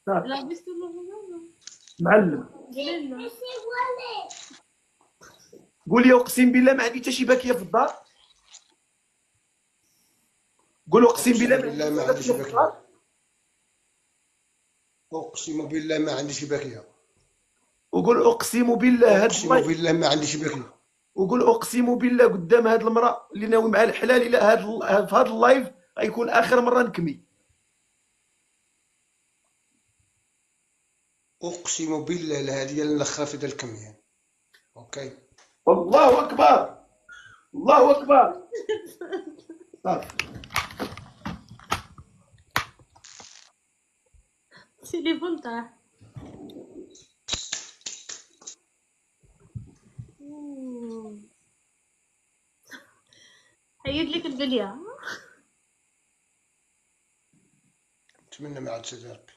لابس ولا معلم. قلنا قول لي اقسم بالله ما عندي حتى شي باكيه في الدار. قول اقسم بالله أقسم ما عندي بالله حتى ما شي عنديش باكيه في باكية. الدار. أقسم بالله ما عنديش باكية. وقول اقسم بالله هاد أقسم الله. بالله ما عنديش باكية. وقول اقسم بالله قدام هاد المراه اللي ناوي مع الحلال الى في هاد اللايف غيكون اخر مره نكمي. أقسم بالله الهادية الأخرى في ذا الكمية. أوكي. الله اكبر. الله اكبر. صافي. تليفون طاح. حيد لك البليه. نتمنى ما عاد تجي ربي.